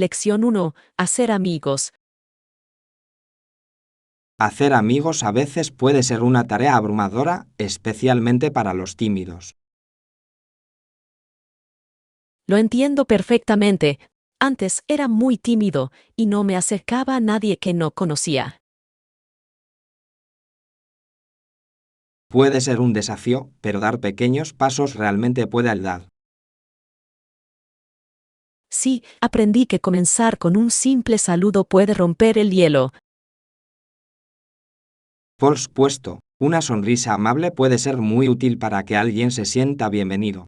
Lección 1. Hacer amigos. Hacer amigos a veces puede ser una tarea abrumadora, especialmente para los tímidos. Lo entiendo perfectamente. Antes era muy tímido y no me acercaba a nadie que no conocía. Puede ser un desafío, pero dar pequeños pasos realmente puede ayudar. Sí, aprendí que comenzar con un simple saludo puede romper el hielo. Por supuesto, una sonrisa amable puede ser muy útil para que alguien se sienta bienvenido.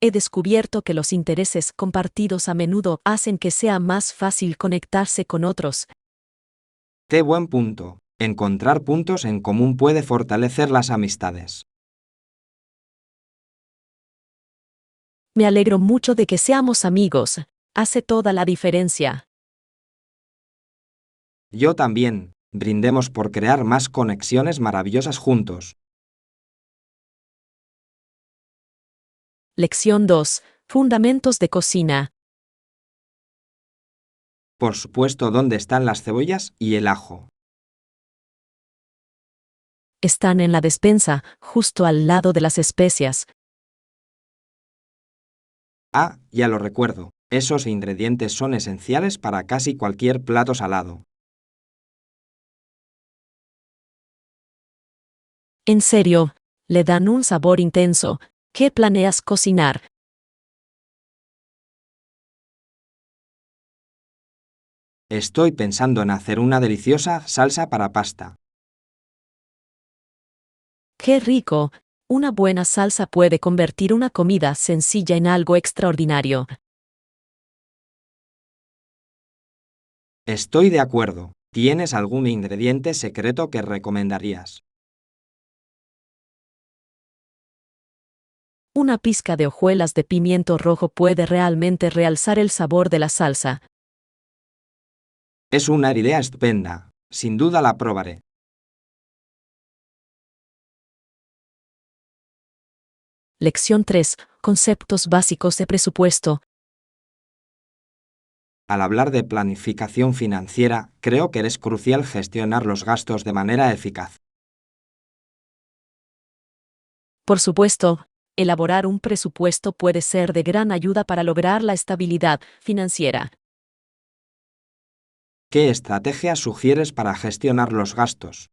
He descubierto que los intereses compartidos a menudo hacen que sea más fácil conectarse con otros. ¡Qué buen punto! Encontrar puntos en común puede fortalecer las amistades. Me alegro mucho de que seamos amigos. Hace toda la diferencia. Yo también. Brindemos por crear más conexiones maravillosas juntos. Lección 2. Fundamentos de cocina. Por supuesto, ¿dónde están las cebollas y el ajo? Están en la despensa, justo al lado de las especias. Ah, ya lo recuerdo. Esos ingredientes son esenciales para casi cualquier plato salado. En serio, le dan un sabor intenso. ¿Qué planeas cocinar? Estoy pensando en hacer una deliciosa salsa para pasta. ¡Qué rico! Una buena salsa puede convertir una comida sencilla en algo extraordinario. Estoy de acuerdo. ¿Tienes algún ingrediente secreto que recomendarías? Una pizca de hojuelas de pimiento rojo puede realmente realzar el sabor de la salsa. Es una idea estupenda. Sin duda la probaré. Lección 3. Conceptos básicos de presupuesto. Al hablar de planificación financiera, creo que es crucial gestionar los gastos de manera eficaz. Por supuesto, elaborar un presupuesto puede ser de gran ayuda para lograr la estabilidad financiera. ¿Qué estrategias sugieres para gestionar los gastos?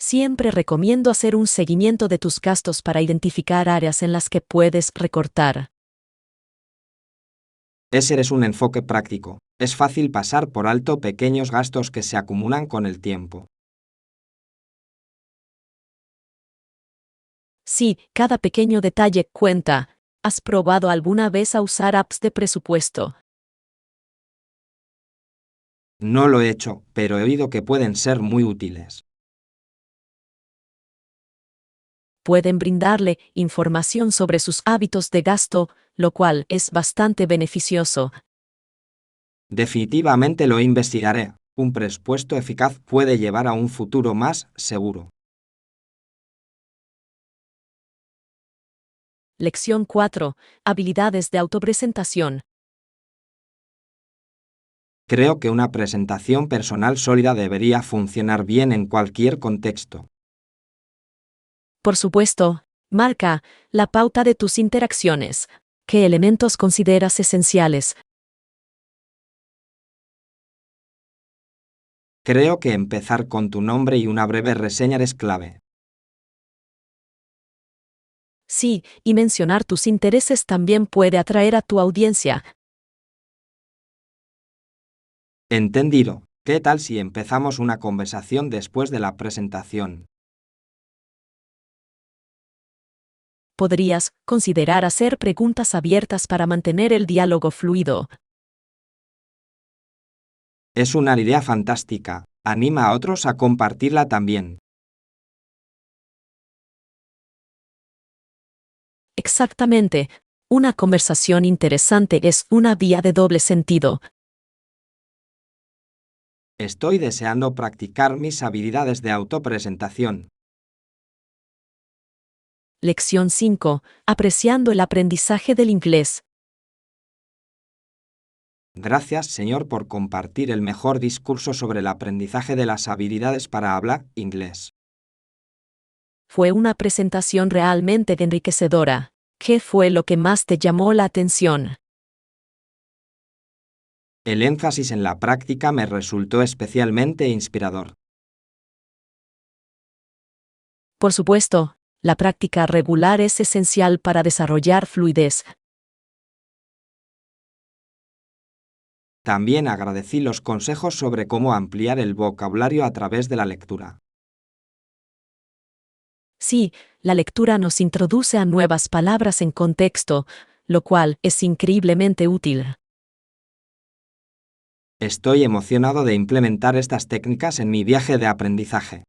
Siempre recomiendo hacer un seguimiento de tus gastos para identificar áreas en las que puedes recortar. Ese es un enfoque práctico. Es fácil pasar por alto pequeños gastos que se acumulan con el tiempo. Sí, cada pequeño detalle cuenta. ¿Has probado alguna vez a usar apps de presupuesto? No lo he hecho, pero he oído que pueden ser muy útiles. Pueden brindarle información sobre sus hábitos de gasto, lo cual es bastante beneficioso. Definitivamente lo investigaré. Un presupuesto eficaz puede llevar a un futuro más seguro. Lección 4. Habilidades de autopresentación. Creo que una presentación personal sólida debería funcionar bien en cualquier contexto. Por supuesto, marca la pauta de tus interacciones. ¿Qué elementos consideras esenciales? Creo que empezar con tu nombre y una breve reseña es clave. Sí, y mencionar tus intereses también puede atraer a tu audiencia. Entendido. ¿Qué tal si empezamos una conversación después de la presentación? Podrías considerar hacer preguntas abiertas para mantener el diálogo fluido. Es una idea fantástica. Anima a otros a compartirla también. Exactamente. Una conversación interesante es una vía de doble sentido. Estoy deseando practicar mis habilidades de autopresentación. Lección 5. Apreciando el aprendizaje del inglés. Gracias, señor, por compartir el mejor discurso sobre el aprendizaje de las habilidades para hablar inglés. Fue una presentación realmente enriquecedora. ¿Qué fue lo que más te llamó la atención? El énfasis en la práctica me resultó especialmente inspirador. Por supuesto, la práctica regular es esencial para desarrollar fluidez. También agradecí los consejos sobre cómo ampliar el vocabulario a través de la lectura. Sí, la lectura nos introduce a nuevas palabras en contexto, lo cual es increíblemente útil. Estoy emocionado de implementar estas técnicas en mi viaje de aprendizaje.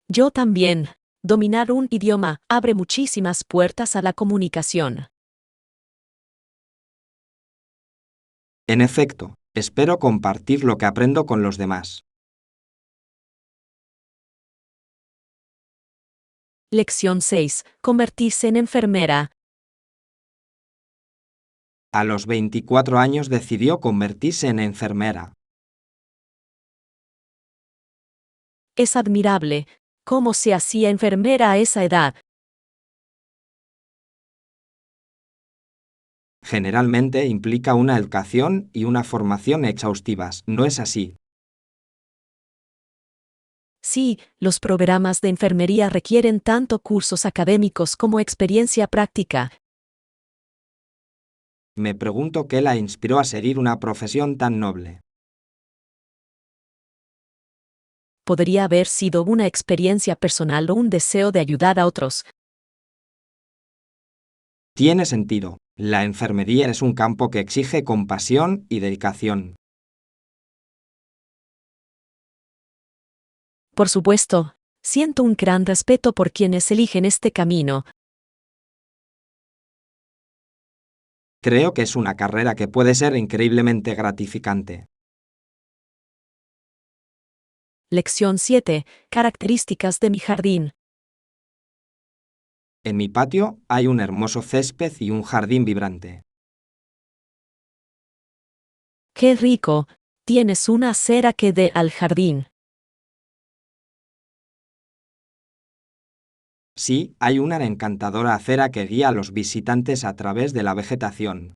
Yo también. Dominar un idioma abre muchísimas puertas a la comunicación. En efecto, espero compartir lo que aprendo con los demás. Lección 6. Convertirse en enfermera. A los 24 años decidió convertirse en enfermera. Es admirable. ¿Cómo se hacía enfermera a esa edad? Generalmente implica una educación y una formación exhaustivas, ¿no es así? Sí, los programas de enfermería requieren tanto cursos académicos como experiencia práctica. Me pregunto qué la inspiró a seguir una profesión tan noble. Podría haber sido una experiencia personal o un deseo de ayudar a otros. Tiene sentido. La enfermería es un campo que exige compasión y dedicación. Por supuesto, siento un gran respeto por quienes eligen este camino. Creo que es una carrera que puede ser increíblemente gratificante. Lección 7. Características de mi jardín. En mi patio hay un hermoso césped y un jardín vibrante. ¡Qué rico! Tienes una acera que dé al jardín. Sí, hay una encantadora acera que guía a los visitantes a través de la vegetación.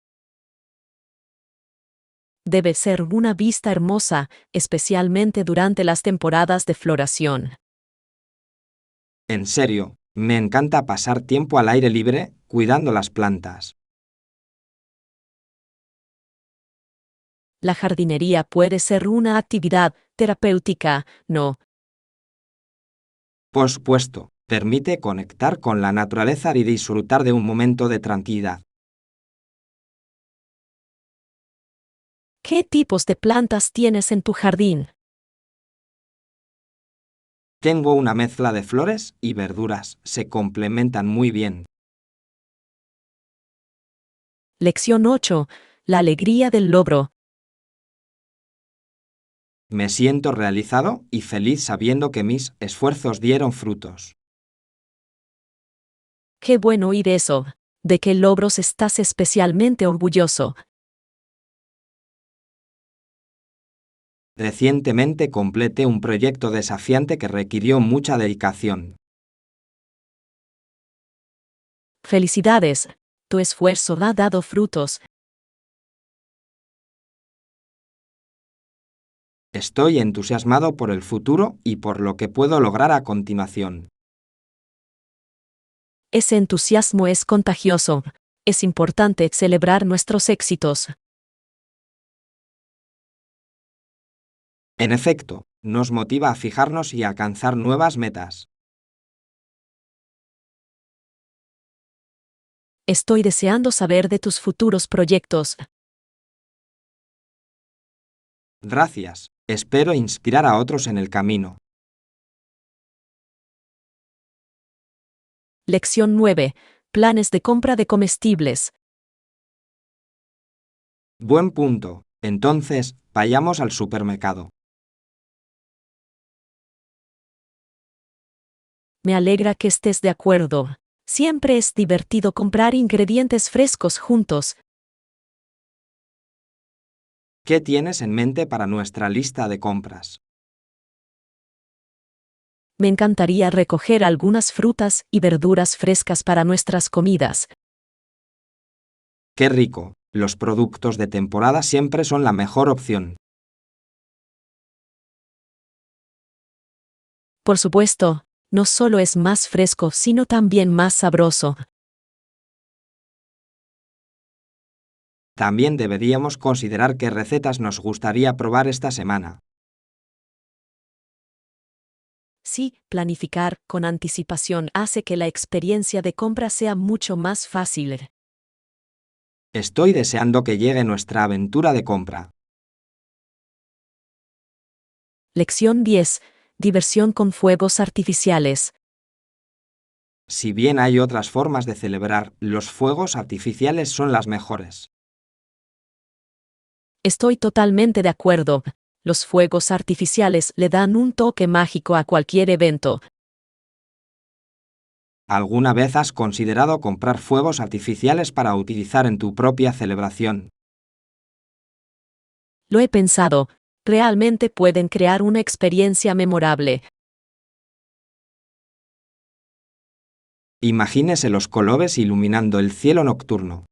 Debe ser una vista hermosa, especialmente durante las temporadas de floración. En serio, me encanta pasar tiempo al aire libre, cuidando las plantas. La jardinería puede ser una actividad terapéutica, ¿no? Por supuesto, permite conectar con la naturaleza y disfrutar de un momento de tranquilidad. ¿Qué tipos de plantas tienes en tu jardín? Tengo una mezcla de flores y verduras, se complementan muy bien. Lección 8. La alegría del logro. Me siento realizado y feliz sabiendo que mis esfuerzos dieron frutos. Qué bueno oír eso. ¿De qué logros estás especialmente orgulloso? Recientemente completé un proyecto desafiante que requirió mucha dedicación. Felicidades. Tu esfuerzo ha dado frutos. Estoy entusiasmado por el futuro y por lo que puedo lograr a continuación. Ese entusiasmo es contagioso. Es importante celebrar nuestros éxitos. En efecto, nos motiva a fijarnos y alcanzar nuevas metas. Estoy deseando saber de tus futuros proyectos. Gracias. Espero inspirar a otros en el camino. Lección 9. Planes de compra de comestibles. Buen punto. Entonces, vayamos al supermercado. Me alegra que estés de acuerdo. Siempre es divertido comprar ingredientes frescos juntos. ¿Qué tienes en mente para nuestra lista de compras? Me encantaría recoger algunas frutas y verduras frescas para nuestras comidas. ¡Qué rico! Los productos de temporada siempre son la mejor opción. Por supuesto, no solo es más fresco, sino también más sabroso. También deberíamos considerar qué recetas nos gustaría probar esta semana. Sí, planificar con anticipación hace que la experiencia de compra sea mucho más fácil. Estoy deseando que llegue nuestra aventura de compra. Lección 10. Diversión con fuegos artificiales. Si bien hay otras formas de celebrar, los fuegos artificiales son las mejores. Estoy totalmente de acuerdo. Los fuegos artificiales le dan un toque mágico a cualquier evento. ¿Alguna vez has considerado comprar fuegos artificiales para utilizar en tu propia celebración? Lo he pensado. Realmente pueden crear una experiencia memorable. Imagínese los colores iluminando el cielo nocturno.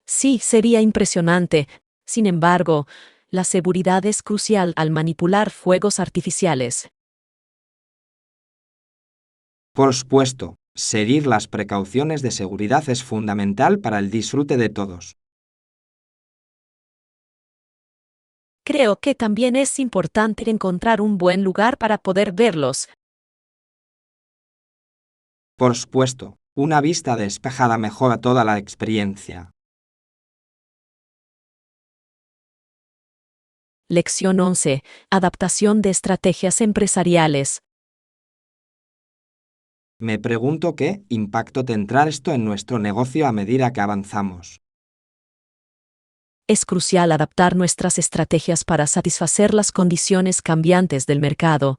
Sí, sería impresionante. Sin embargo, la seguridad es crucial al manipular fuegos artificiales. Por supuesto, seguir las precauciones de seguridad es fundamental para el disfrute de todos. Creo que también es importante encontrar un buen lugar para poder verlos. Por supuesto, una vista despejada mejora toda la experiencia. Lección 11. Adaptación de estrategias empresariales. Me pregunto qué impacto tendrá esto en nuestro negocio a medida que avanzamos. Es crucial adaptar nuestras estrategias para satisfacer las condiciones cambiantes del mercado.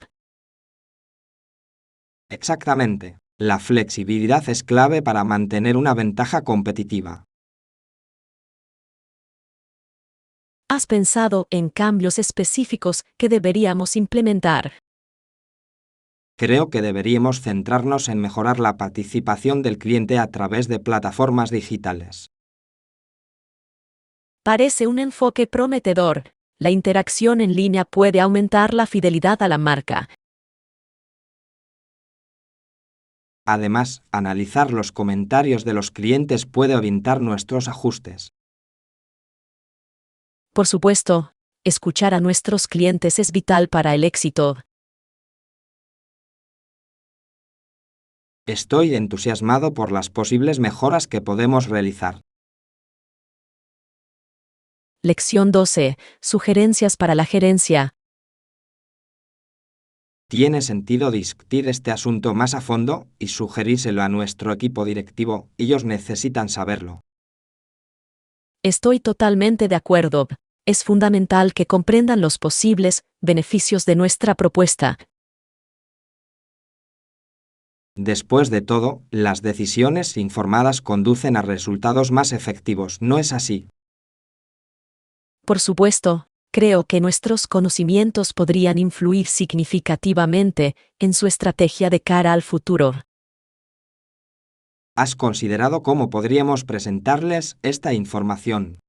Exactamente. La flexibilidad es clave para mantener una ventaja competitiva. ¿Has pensado en cambios específicos que deberíamos implementar? Creo que deberíamos centrarnos en mejorar la participación del cliente a través de plataformas digitales. Parece un enfoque prometedor. La interacción en línea puede aumentar la fidelidad a la marca. Además, analizar los comentarios de los clientes puede orientar nuestros ajustes. Por supuesto, escuchar a nuestros clientes es vital para el éxito. Estoy entusiasmado por las posibles mejoras que podemos realizar. Lección 12. Sugerencias para la gerencia. Tiene sentido discutir este asunto más a fondo y sugerírselo a nuestro equipo directivo. Ellos necesitan saberlo. Estoy totalmente de acuerdo. Es fundamental que comprendan los posibles beneficios de nuestra propuesta. Después de todo, las decisiones informadas conducen a resultados más efectivos, ¿no es así? Por supuesto, creo que nuestros conocimientos podrían influir significativamente en su estrategia de cara al futuro. ¿Has considerado cómo podríamos presentarles esta información?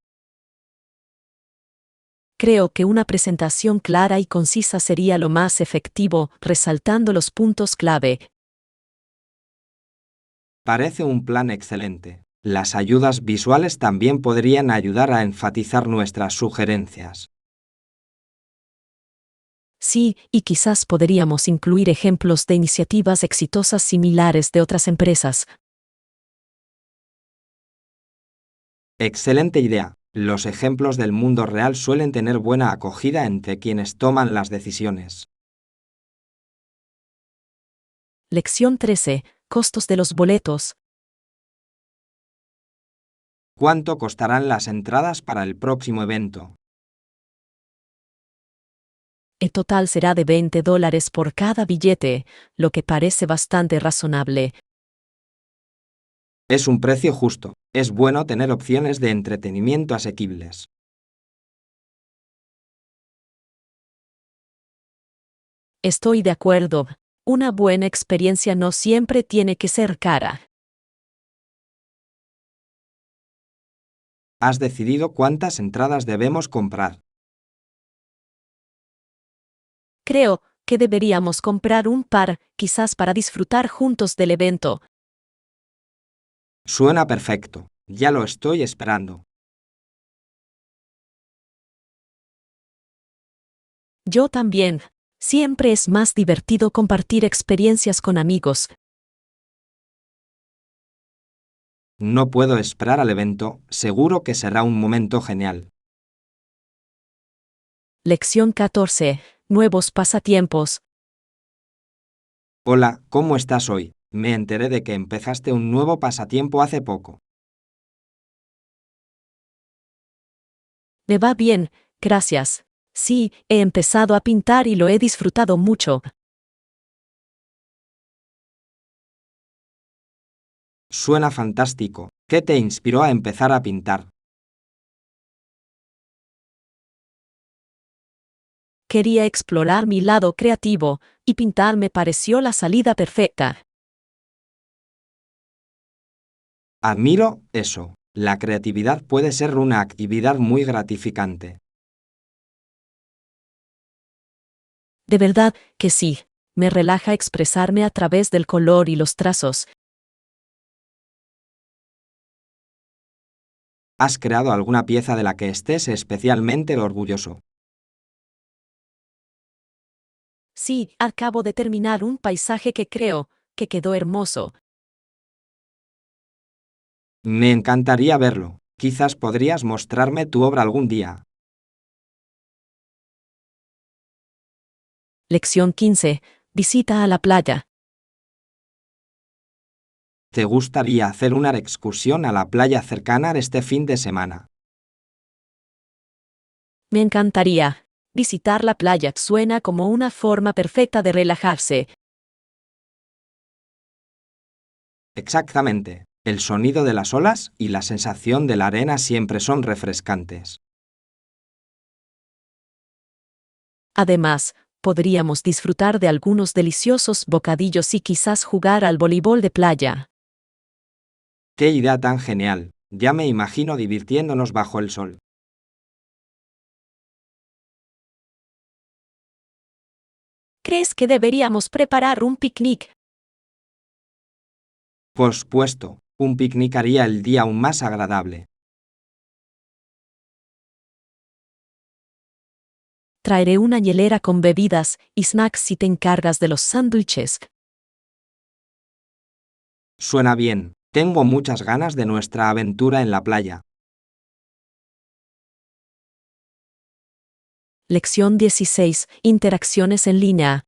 Creo que una presentación clara y concisa sería lo más efectivo, resaltando los puntos clave. Parece un plan excelente. Las ayudas visuales también podrían ayudar a enfatizar nuestras sugerencias. Sí, y quizás podríamos incluir ejemplos de iniciativas exitosas similares de otras empresas. Excelente idea. Los ejemplos del mundo real suelen tener buena acogida entre quienes toman las decisiones. Lección 13. Costos de los boletos. ¿Cuánto costarán las entradas para el próximo evento? El total será de $20 por cada billete, lo que parece bastante razonable. Es un precio justo. Es bueno tener opciones de entretenimiento asequibles. Estoy de acuerdo. Una buena experiencia no siempre tiene que ser cara. ¿Has decidido cuántas entradas debemos comprar? Creo que deberíamos comprar un par, quizás para disfrutar juntos del evento. Suena perfecto. Ya lo estoy esperando. Yo también. Siempre es más divertido compartir experiencias con amigos. No puedo esperar al evento. Seguro que será un momento genial. Lección 14. Nuevos pasatiempos. Hola, ¿cómo estás hoy? Me enteré de que empezaste un nuevo pasatiempo hace poco. Me va bien, gracias. Sí, he empezado a pintar y lo he disfrutado mucho. Suena fantástico. ¿Qué te inspiró a empezar a pintar? Quería explorar mi lado creativo, y pintar me pareció la salida perfecta. Admiro eso. La creatividad puede ser una actividad muy gratificante. De verdad que sí. Me relaja expresarme a través del color y los trazos. ¿Has creado alguna pieza de la que estés especialmente orgulloso? Sí, acabo de terminar un paisaje que creo que quedó hermoso. Me encantaría verlo. Quizás podrías mostrarme tu obra algún día. Lección 15. Visita a la playa. ¿Te gustaría hacer una excursión a la playa cercana este fin de semana? Me encantaría. Visitar la playa suena como una forma perfecta de relajarse. Exactamente. El sonido de las olas y la sensación de la arena siempre son refrescantes. Además, podríamos disfrutar de algunos deliciosos bocadillos y quizás jugar al voleibol de playa. ¡Qué idea tan genial! Ya me imagino divirtiéndonos bajo el sol. ¿Crees que deberíamos preparar un picnic? Por supuesto, un picnic haría el día aún más agradable. Traeré una hielera con bebidas y snacks si te encargas de los sándwiches. Suena bien. Tengo muchas ganas de nuestra aventura en la playa. Lección 16. Interacciones en línea.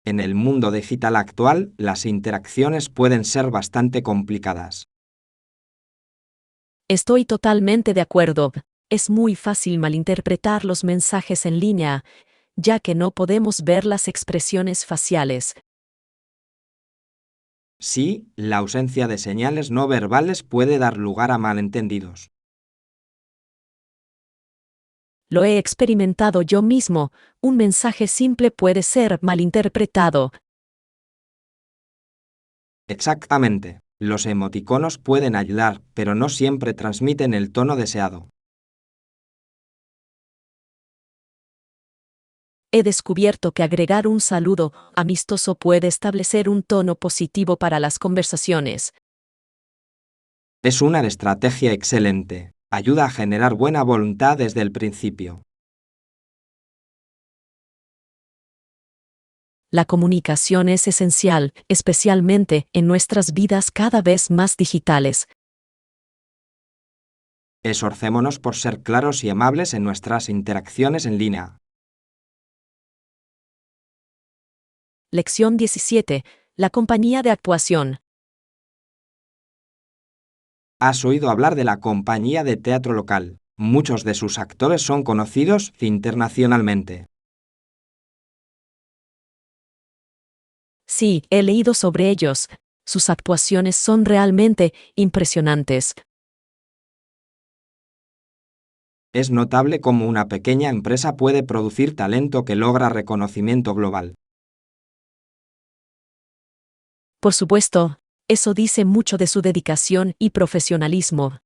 En el mundo digital actual, las interacciones pueden ser bastante complicadas. Estoy totalmente de acuerdo. Es muy fácil malinterpretar los mensajes en línea, ya que no podemos ver las expresiones faciales. Sí, la ausencia de señales no verbales puede dar lugar a malentendidos. Lo he experimentado yo mismo. Un mensaje simple puede ser malinterpretado. Exactamente. Los emoticonos pueden ayudar, pero no siempre transmiten el tono deseado. He descubierto que agregar un saludo amistoso puede establecer un tono positivo para las conversaciones. Es una estrategia excelente. Ayuda a generar buena voluntad desde el principio. La comunicación es esencial, especialmente en nuestras vidas cada vez más digitales. Esforcémonos por ser claros y amables en nuestras interacciones en línea. Lección 17. La compañía de actuación. ¿Has oído hablar de la compañía de teatro local? Muchos de sus actores son conocidos internacionalmente. Sí, he leído sobre ellos. Sus actuaciones son realmente impresionantes. Es notable cómo una pequeña empresa puede producir talento que logra reconocimiento global. Por supuesto, eso dice mucho de su dedicación y profesionalismo.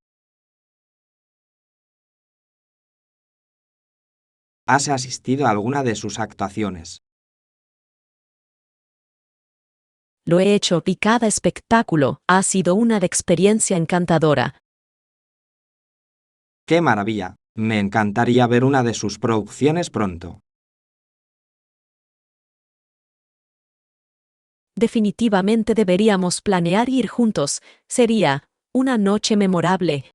¿Has asistido a alguna de sus actuaciones? Lo he hecho y cada espectáculo ha sido una experiencia encantadora. ¡Qué maravilla! Me encantaría ver una de sus producciones pronto. Definitivamente deberíamos planear ir juntos. Sería una noche memorable.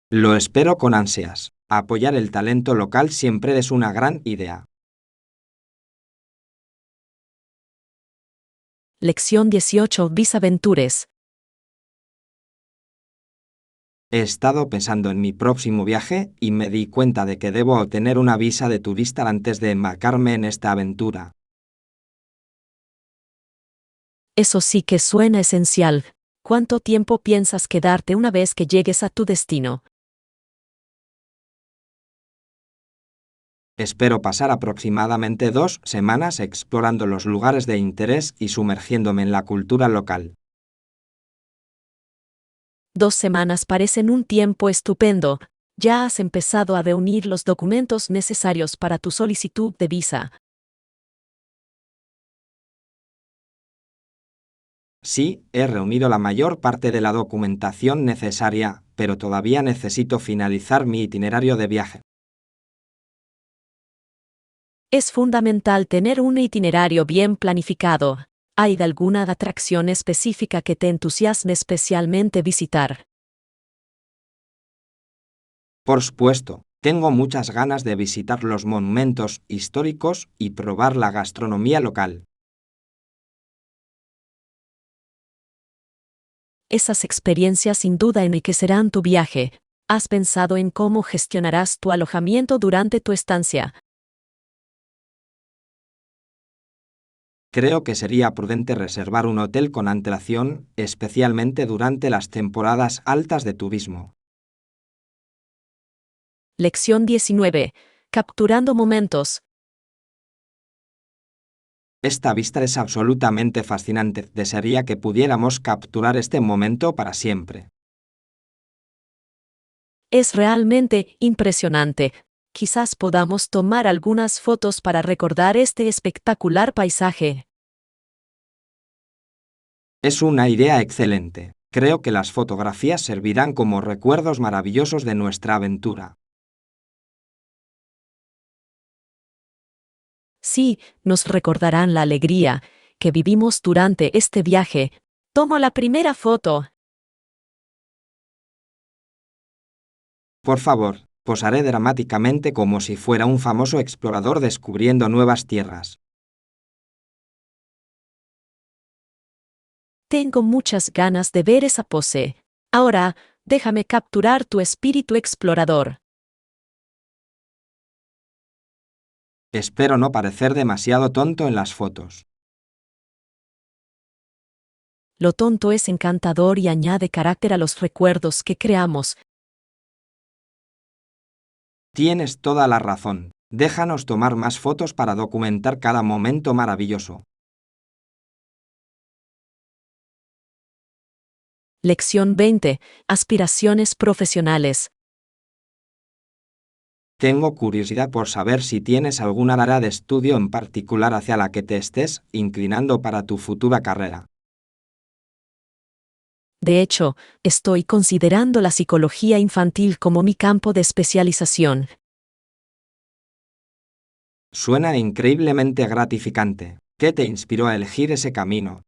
Lo espero con ansias. Apoyar el talento local siempre es una gran idea. Lección 18. Visaventures. He estado pensando en mi próximo viaje y me di cuenta de que debo obtener una visa de turista antes de embarcarme en esta aventura. Eso sí que suena esencial. ¿Cuánto tiempo piensas quedarte una vez que llegues a tu destino? Espero pasar aproximadamente 2 semanas explorando los lugares de interés y sumergiéndome en la cultura local. 2 semanas parecen un tiempo estupendo. Ya has empezado a reunir los documentos necesarios para tu solicitud de visa. Sí, he reunido la mayor parte de la documentación necesaria, pero todavía necesito finalizar mi itinerario de viaje. Es fundamental tener un itinerario bien planificado. ¿Hay alguna atracción específica que te entusiasme especialmente visitar? Por supuesto, tengo muchas ganas de visitar los monumentos históricos y probar la gastronomía local. Esas experiencias sin duda enriquecerán tu viaje. ¿Has pensado en cómo gestionarás tu alojamiento durante tu estancia? Creo que sería prudente reservar un hotel con antelación, especialmente durante las temporadas altas de turismo. Lección 19. Capturando momentos. Esta vista es absolutamente fascinante. Desearía que pudiéramos capturar este momento para siempre. Es realmente impresionante. Quizás podamos tomar algunas fotos para recordar este espectacular paisaje. Es una idea excelente. Creo que las fotografías servirán como recuerdos maravillosos de nuestra aventura. Sí, nos recordarán la alegría que vivimos durante este viaje. Tomo la primera foto. Por favor, posaré dramáticamente como si fuera un famoso explorador descubriendo nuevas tierras. Tengo muchas ganas de ver esa pose. Ahora, déjame capturar tu espíritu explorador. Espero no parecer demasiado tonto en las fotos. Lo tonto es encantador y añade carácter a los recuerdos que creamos. Tienes toda la razón. Déjanos tomar más fotos para documentar cada momento maravilloso. Lección 20. Aspiraciones profesionales. Tengo curiosidad por saber si tienes alguna área de estudio en particular hacia la que te estés inclinando para tu futura carrera. De hecho, estoy considerando la psicología infantil como mi campo de especialización. Suena increíblemente gratificante. ¿Qué te inspiró a elegir ese camino?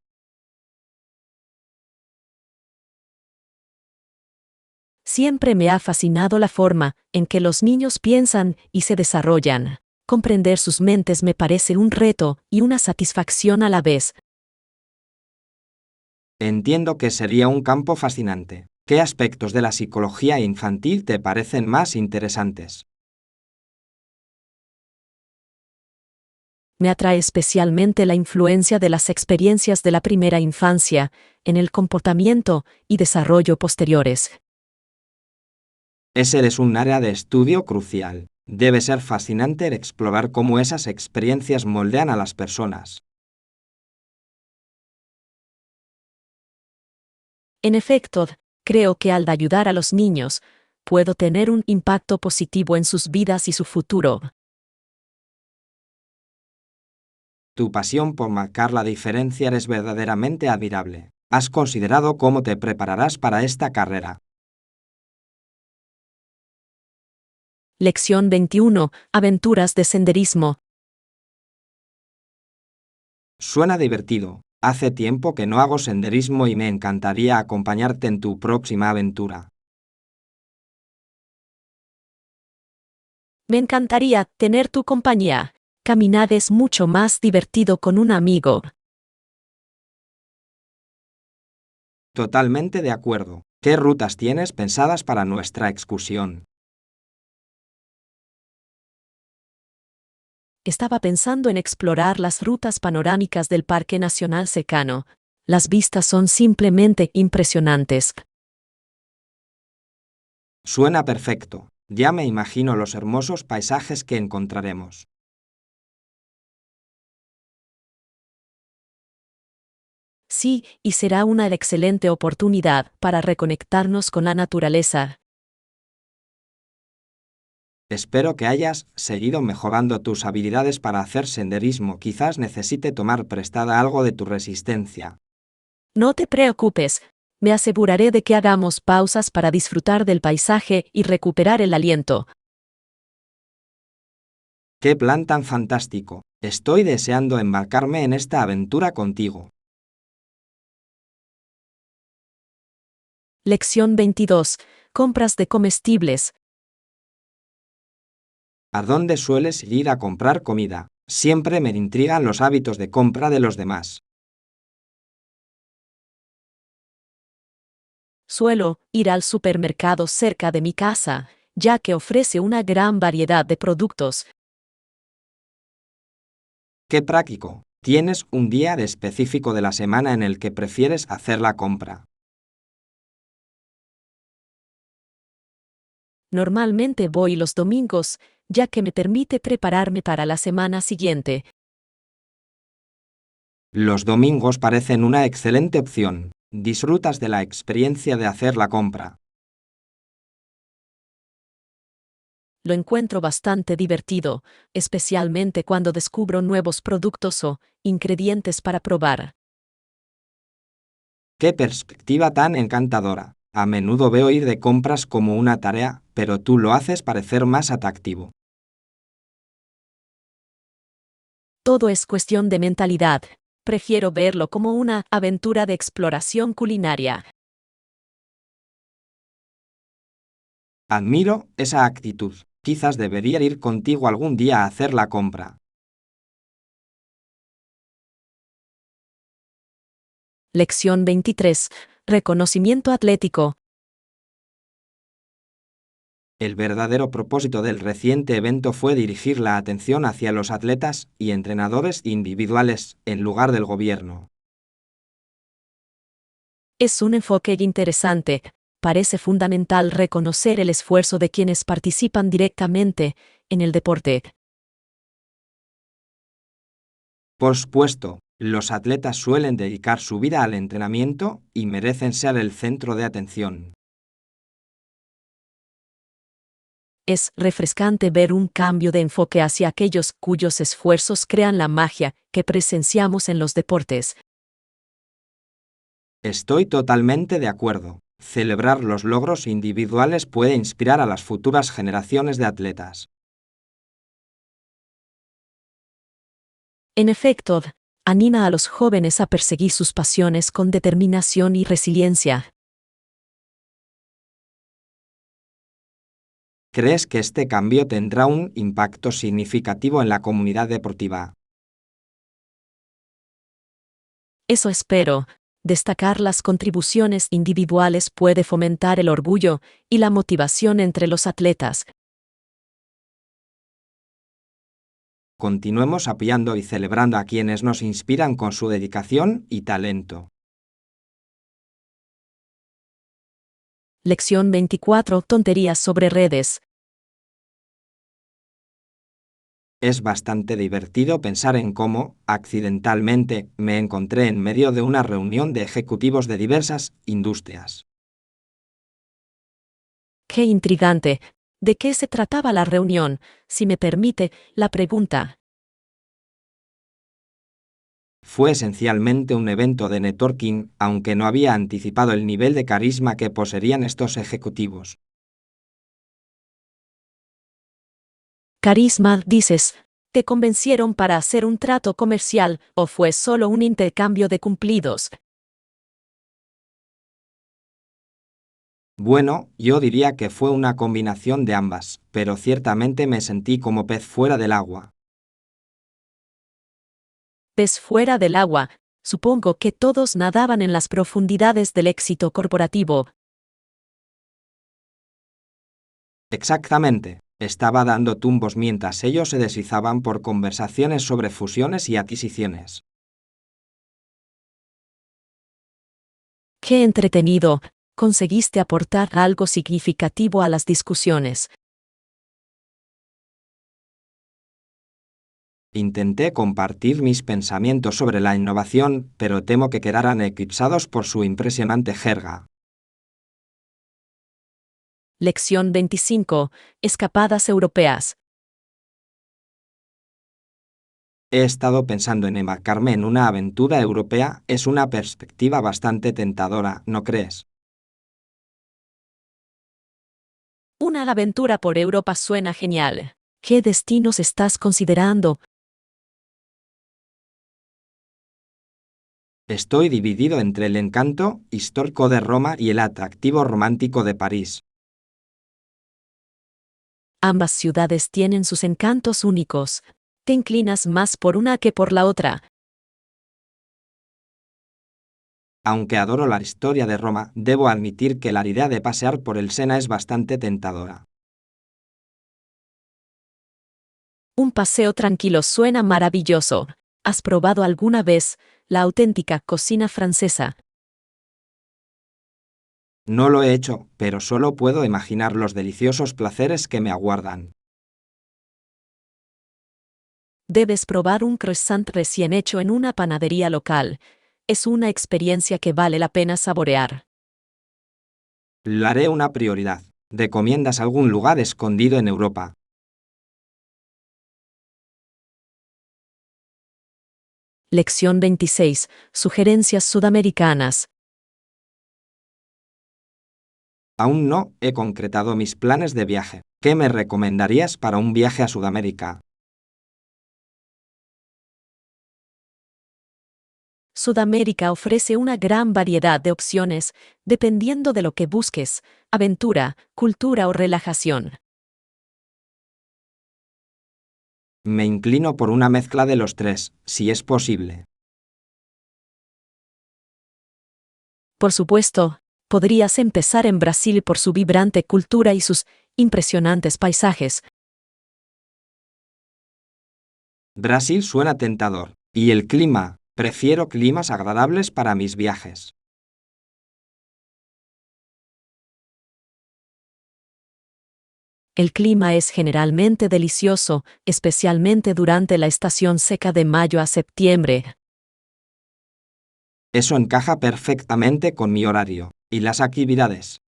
Siempre me ha fascinado la forma en que los niños piensan y se desarrollan. Comprender sus mentes me parece un reto y una satisfacción a la vez. Entiendo que sería un campo fascinante. ¿Qué aspectos de la psicología infantil te parecen más interesantes? Me atrae especialmente la influencia de las experiencias de la primera infancia en el comportamiento y desarrollo posteriores. Ese es un área de estudio crucial. Debe ser fascinante explorar cómo esas experiencias moldean a las personas. En efecto, creo que al ayudar a los niños, puedo tener un impacto positivo en sus vidas y su futuro. Tu pasión por marcar la diferencia es verdaderamente admirable. ¿Has considerado cómo te prepararás para esta carrera? Lección 21. Aventuras de senderismo. Suena divertido. Hace tiempo que no hago senderismo y me encantaría acompañarte en tu próxima aventura. Me encantaría tener tu compañía. Caminar es mucho más divertido con un amigo. Totalmente de acuerdo. ¿Qué rutas tienes pensadas para nuestra excursión? Estaba pensando en explorar las rutas panorámicas del Parque Nacional Secano. Las vistas son simplemente impresionantes. Suena perfecto. Ya me imagino los hermosos paisajes que encontraremos. Sí, y será una excelente oportunidad para reconectarnos con la naturaleza. Espero que hayas seguido mejorando tus habilidades para hacer senderismo. Quizás necesite tomar prestada algo de tu resistencia. No te preocupes, me aseguraré de que hagamos pausas para disfrutar del paisaje y recuperar el aliento. ¡Qué plan tan fantástico! Estoy deseando embarcarme en esta aventura contigo. Lección 22. Compras de comestibles. ¿A dónde sueles ir a comprar comida? Siempre me intrigan los hábitos de compra de los demás. Suelo ir al supermercado cerca de mi casa, ya que ofrece una gran variedad de productos. ¡Qué práctico! ¿Tienes un día específico de la semana en el que prefieres hacer la compra? Normalmente voy los domingos, ya que me permite prepararme para la semana siguiente. Los domingos parecen una excelente opción. Disfrutas de la experiencia de hacer la compra. Lo encuentro bastante divertido, especialmente cuando descubro nuevos productos o ingredientes para probar. ¡Qué perspectiva tan encantadora! A menudo veo ir de compras como una tarea, pero tú lo haces parecer más atractivo. Todo es cuestión de mentalidad. Prefiero verlo como una aventura de exploración culinaria. Admiro esa actitud. Quizás debería ir contigo algún día a hacer la compra. Lección 23. Reconocimiento atlético. El verdadero propósito del reciente evento fue dirigir la atención hacia los atletas y entrenadores individuales, en lugar del gobierno. Es un enfoque interesante. Parece fundamental reconocer el esfuerzo de quienes participan directamente en el deporte. Por supuesto, los atletas suelen dedicar su vida al entrenamiento y merecen ser el centro de atención. Es refrescante ver un cambio de enfoque hacia aquellos cuyos esfuerzos crean la magia que presenciamos en los deportes. Estoy totalmente de acuerdo. Celebrar los logros individuales puede inspirar a las futuras generaciones de atletas. En efecto, anima a los jóvenes a perseguir sus pasiones con determinación y resiliencia. ¿Crees que este cambio tendrá un impacto significativo en la comunidad deportiva? Eso espero. Destacar las contribuciones individuales puede fomentar el orgullo y la motivación entre los atletas. Continuemos apoyando y celebrando a quienes nos inspiran con su dedicación y talento. Lección 24. Tonterías sobre redes. Es bastante divertido pensar en cómo, accidentalmente, me encontré en medio de una reunión de ejecutivos de diversas industrias. ¡Qué intrigante! ¿De qué se trataba la reunión? Si me permite la pregunta. Fue esencialmente un evento de networking, aunque no había anticipado el nivel de carisma que poseerían estos ejecutivos. Carisma, dices. ¿Te convencieron para hacer un trato comercial o fue solo un intercambio de cumplidos? Bueno, yo diría que fue una combinación de ambas, pero ciertamente me sentí como pez fuera del agua. Pez fuera del agua. Supongo que todos nadaban en las profundidades del éxito corporativo. Exactamente. Estaba dando tumbos mientras ellos se deslizaban por conversaciones sobre fusiones y adquisiciones. ¡Qué entretenido! ¿Conseguiste aportar algo significativo a las discusiones? Intenté compartir mis pensamientos sobre la innovación, pero temo que quedaran eclipsados por su impresionante jerga. Lección 25. Escapadas europeas. He estado pensando en embarcarme en una aventura europea, es una perspectiva bastante tentadora, ¿no crees? Una aventura por Europa suena genial. ¿Qué destinos estás considerando? Estoy dividido entre el encanto histórico de Roma y el atractivo romántico de París. Ambas ciudades tienen sus encantos únicos. ¿Te inclinas más por una que por la otra? Aunque adoro la historia de Roma, debo admitir que la idea de pasear por el Sena es bastante tentadora. Un paseo tranquilo suena maravilloso. ¿Has probado alguna vez la auténtica cocina francesa? No lo he hecho, pero solo puedo imaginar los deliciosos placeres que me aguardan. Debes probar un croissant recién hecho en una panadería local. Es una experiencia que vale la pena saborear. Lo haré una prioridad. ¿Recomiendas algún lugar escondido en Europa? Lección 26. Sugerencias sudamericanas. Aún no he concretado mis planes de viaje. ¿Qué me recomendarías para un viaje a Sudamérica? Sudamérica ofrece una gran variedad de opciones, dependiendo de lo que busques: aventura, cultura o relajación. Me inclino por una mezcla de los tres, si es posible. Por supuesto, podrías empezar en Brasil por su vibrante cultura y sus impresionantes paisajes. Brasil suena tentador. ¿Y el clima? Prefiero climas agradables para mis viajes. El clima es generalmente delicioso, especialmente durante la estación seca de mayo a septiembre. Eso encaja perfectamente con mi horario. ¿Y las actividades?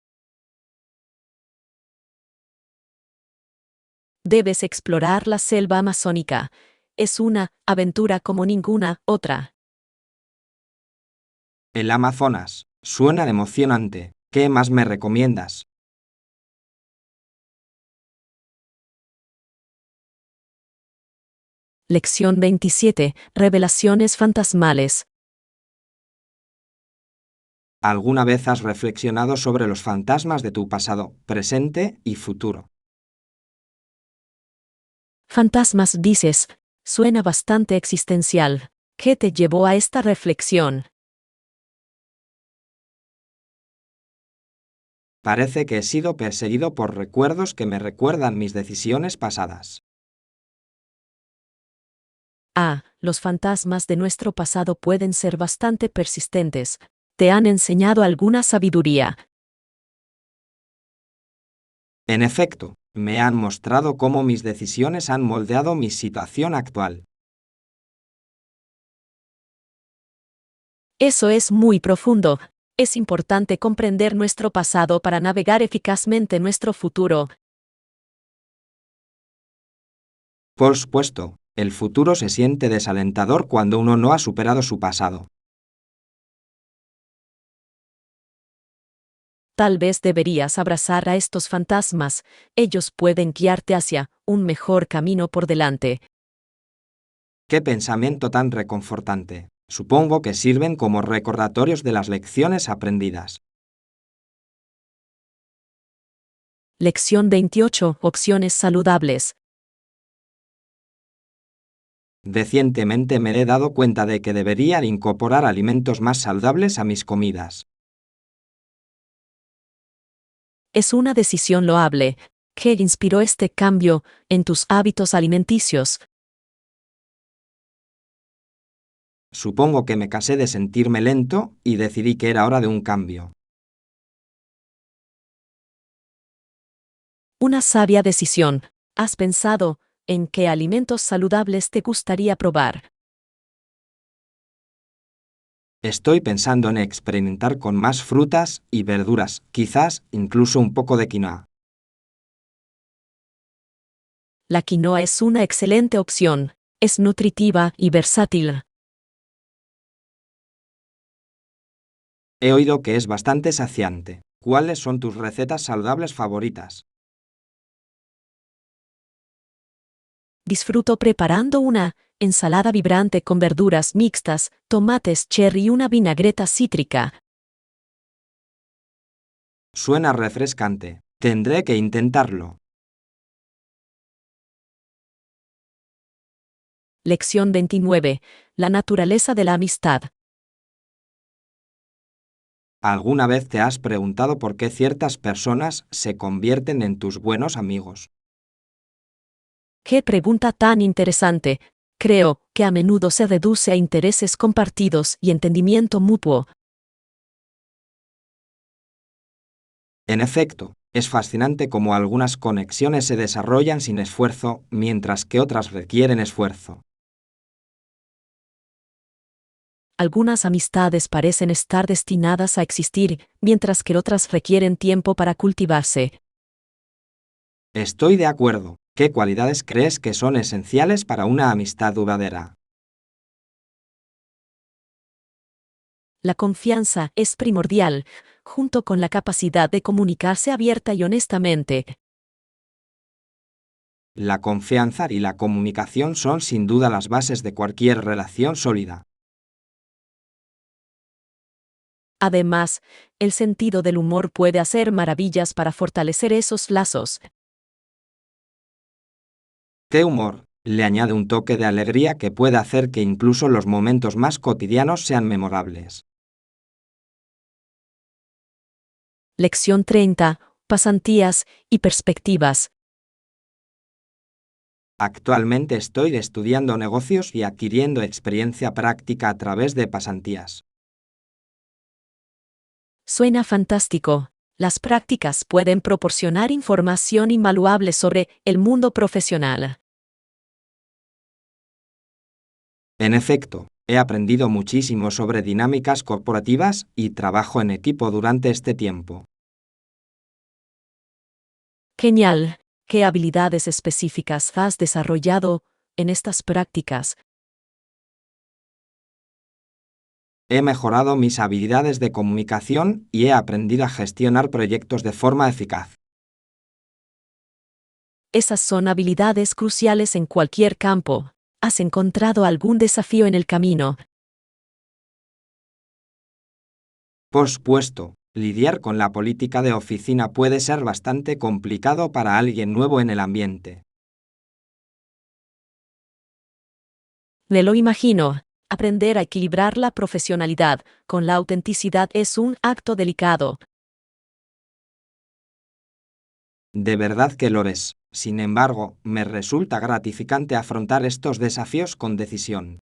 Debes explorar la selva amazónica. Es una aventura como ninguna otra. El Amazonas. Suena emocionante. ¿Qué más me recomiendas? Lección 27. Revelaciones fantasmales. ¿Alguna vez has reflexionado sobre los fantasmas de tu pasado, presente y futuro? Fantasmas, dices. Suena bastante existencial. ¿Qué te llevó a esta reflexión? Parece que he sido perseguido por recuerdos que me recuerdan mis decisiones pasadas. Los fantasmas de nuestro pasado pueden ser bastante persistentes. ¿Te han enseñado alguna sabiduría? En efecto, me han mostrado cómo mis decisiones han moldeado mi situación actual. Eso es muy profundo. Es importante comprender nuestro pasado para navegar eficazmente nuestro futuro. Por supuesto, el futuro se siente desalentador cuando uno no ha superado su pasado. Tal vez deberías abrazar a estos fantasmas. Ellos pueden guiarte hacia un mejor camino por delante. ¡Qué pensamiento tan reconfortante! Supongo que sirven como recordatorios de las lecciones aprendidas. Lección 28. Opciones saludables. Recientemente me he dado cuenta de que debería incorporar alimentos más saludables a mis comidas. Es una decisión loable. ¿Qué inspiró este cambio en tus hábitos alimenticios? Supongo que me cansé de sentirme lento y decidí que era hora de un cambio. Una sabia decisión. ¿Has pensado en qué alimentos saludables te gustaría probar? Estoy pensando en experimentar con más frutas y verduras, quizás incluso un poco de quinoa. La quinoa es una excelente opción. Es nutritiva y versátil. He oído que es bastante saciante. ¿Cuáles son tus recetas saludables favoritas? Disfruto preparando una ensalada vibrante con verduras mixtas, tomates cherry y una vinagreta cítrica. Suena refrescante. Tendré que intentarlo. Lección 29. La naturaleza de la amistad. ¿Alguna vez te has preguntado por qué ciertas personas se convierten en tus buenos amigos? ¡Qué pregunta tan interesante! Creo que a menudo se reduce a intereses compartidos y entendimiento mutuo. En efecto, es fascinante cómo algunas conexiones se desarrollan sin esfuerzo, mientras que otras requieren esfuerzo. Algunas amistades parecen estar destinadas a existir, mientras que otras requieren tiempo para cultivarse. Estoy de acuerdo. ¿Qué cualidades crees que son esenciales para una amistad duradera? La confianza es primordial, junto con la capacidad de comunicarse abierta y honestamente. La confianza y la comunicación son sin duda las bases de cualquier relación sólida. Además, el sentido del humor puede hacer maravillas para fortalecer esos lazos. ¿Qué humor? Le añade un toque de alegría que puede hacer que incluso los momentos más cotidianos sean memorables. Lección 30. Pasantías y perspectivas. Actualmente estoy estudiando negocios y adquiriendo experiencia práctica a través de pasantías. Suena fantástico. Las prácticas pueden proporcionar información invaluable sobre el mundo profesional. En efecto, he aprendido muchísimo sobre dinámicas corporativas y trabajo en equipo durante este tiempo. Genial. ¿Qué habilidades específicas has desarrollado en estas prácticas? He mejorado mis habilidades de comunicación y he aprendido a gestionar proyectos de forma eficaz. Esas son habilidades cruciales en cualquier campo. ¿Has encontrado algún desafío en el camino? Por supuesto, lidiar con la política de oficina puede ser bastante complicado para alguien nuevo en el ambiente. Me lo imagino. Aprender a equilibrar la profesionalidad con la autenticidad es un acto delicado. De verdad que lo es. Sin embargo, me resulta gratificante afrontar estos desafíos con decisión.